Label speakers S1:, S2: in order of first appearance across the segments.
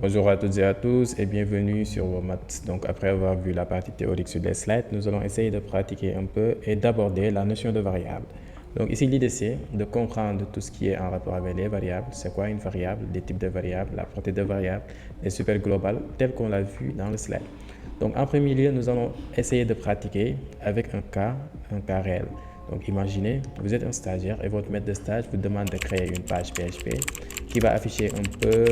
S1: Bonjour à toutes et à tous et bienvenue sur WOMAT. Donc après avoir vu la partie théorique sur les slides, nous allons essayer de pratiquer un peu et d'aborder la notion de variable. Donc ici l'idée c'est de comprendre tout ce qui est en rapport avec les variables, c'est quoi une variable, des types de variables, la portée de variables, les super globales tel qu'on l'a vu dans le slide. Donc en premier lieu, nous allons essayer de pratiquer avec un cas réel. Donc imaginez, vous êtes un stagiaire et votre maître de stage vous demande de créer une page PHP qui va afficher un peu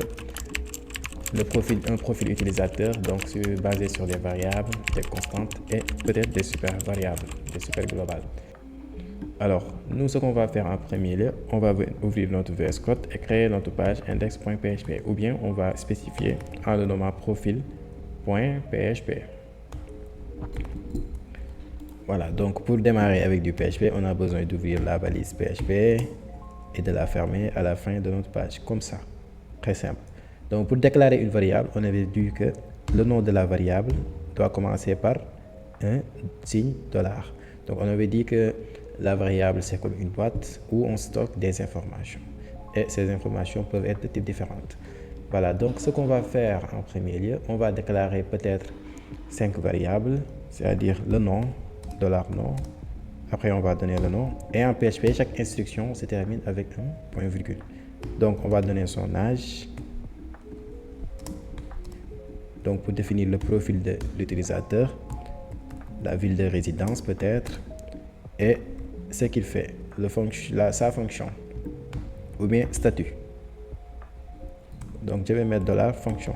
S1: un profil utilisateur, donc basé sur des variables, des constantes et peut-être des super variables, des super globales. Alors, nous, ce qu'on va faire en premier lieu, on va ouvrir notre VS Code et créer notre page index.php, ou bien on va spécifier en le nommant profil.php. Voilà, donc pour démarrer avec du PHP, on a besoin d'ouvrir la balise PHP et de la fermer à la fin de notre page, comme ça. Très simple. Donc pour déclarer une variable, on avait dit que le nom de la variable doit commencer par un signe $. Donc on avait dit que la variable c'est comme une boîte où on stocke des informations. Et ces informations peuvent être de types différents. Voilà, donc ce qu'on va faire en premier lieu, on va déclarer peut-être 5 variables, c'est-à-dire le nom, $nom. Après on va donner le nom. Et en PHP, chaque instruction se termine avec un point virgule. Donc on va donner son âge. Donc pour définir le profil de l'utilisateur, la ville de résidence peut-être, et ce qu'il fait, sa fonction, ou bien statut. Donc je vais mettre $fonction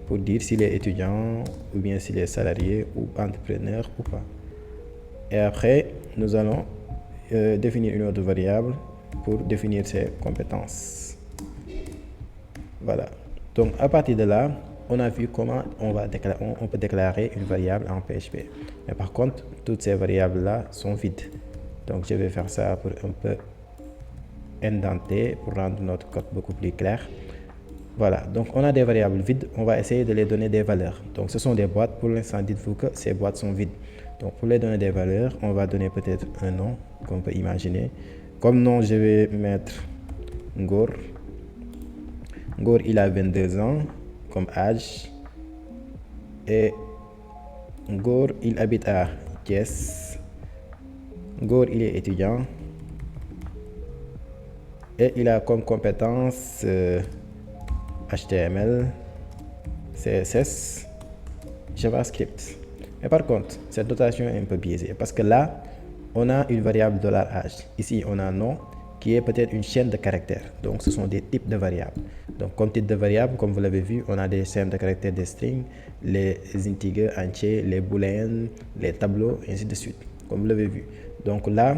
S1: pour dire s'il est étudiant, ou bien s'il est salarié, ou entrepreneur, ou pas. Et après, nous allons définir une autre variable pour définir ses compétences. Voilà. Donc à partir de là, on a vu comment on peut déclarer une variable en PHP. Mais par contre, toutes ces variables-là sont vides. Donc je vais faire ça pour un peu indenter, pour rendre notre code beaucoup plus clair. Voilà, donc on a des variables vides, on va essayer de les donner des valeurs. Donc ce sont des boîtes, pour l'instant dites-vous que ces boîtes sont vides. Donc pour les donner des valeurs, on va donner peut-être un nom qu'on peut imaginer. Comme nom, je vais mettre Ngor. Ngor, il a 22 ans comme âge. Et Ngor, il habite à Thiès. Ngor, il est étudiant. Et il a comme compétence HTML, CSS, JavaScript. Mais par contre, cette notation est un peu biaisée parce que là, on a une variable $âge. Ici, on a un nom qui est peut-être une chaîne de caractères. Donc, ce sont des types de variables. Donc, comme type de variable, comme vous l'avez vu, on a des chaînes de caractères, des strings, les integers entiers, les booléens, les tableaux, et ainsi de suite, comme vous l'avez vu. Donc là,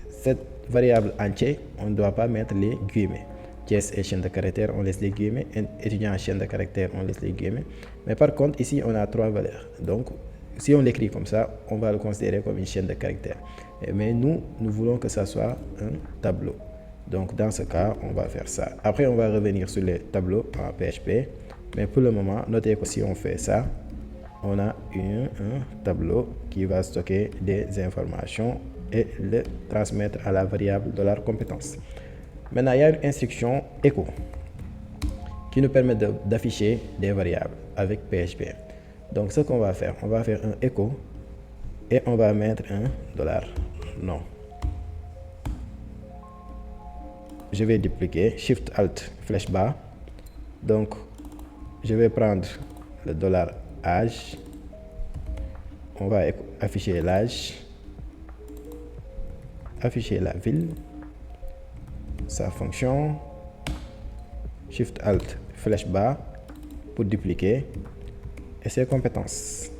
S1: cette variable entière, on ne doit pas mettre les guillemets. Thiès est chaîne de caractères, on laisse les guillemets. Étudiant en chaîne de caractères, on laisse les guillemets. Mais par contre, ici, on a 3 valeurs. Donc, si on l'écrit comme ça, on va le considérer comme une chaîne de caractères. Mais nous voulons que ça soit un tableau. Donc, dans ce cas, on va faire ça. Après, on va revenir sur les tableaux en PHP. Mais pour le moment, notez que si on fait ça, on a un tableau qui va stocker des informations et le transmettre à la variable $compétence. Maintenant, il y a une instruction echo qui nous permet d'afficher des variables avec PHP. Donc, ce qu'on va faire un echo et on va mettre un $nom. Je vais dupliquer, Shift Alt flèche bas. Donc, je vais prendre le $âge. On va afficher l'âge, afficher la ville, sa fonction, Shift Alt flèche bas pour dupliquer et ses compétences.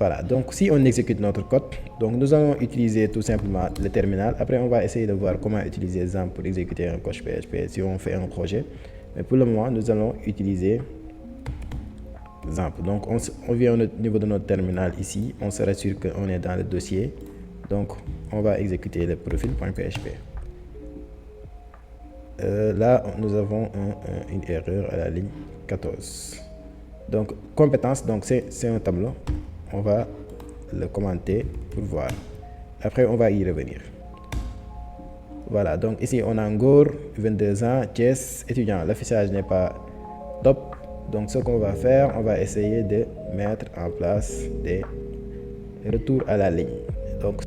S1: Voilà, donc si on exécute notre code, donc nous allons utiliser tout simplement le terminal. Après, on va essayer de voir comment utiliser XAMPP pour exécuter un code PHP si on fait un projet. Mais pour le moment, nous allons utiliser XAMPP. Donc, on vient au niveau de notre terminal ici. On se rassure qu'on est dans le dossier. Donc, on va exécuter le profil.php. Là, nous avons une erreur à la ligne 14. Donc, compétences, donc c'est un tableau. On va le commenter pour voir. Après, on va y revenir. Voilà, donc ici on a Ngor, 22 ans, Thiès, étudiant. L'affichage n'est pas top. Donc ce qu'on va faire, on va essayer de mettre en place des retours à la ligne. Donc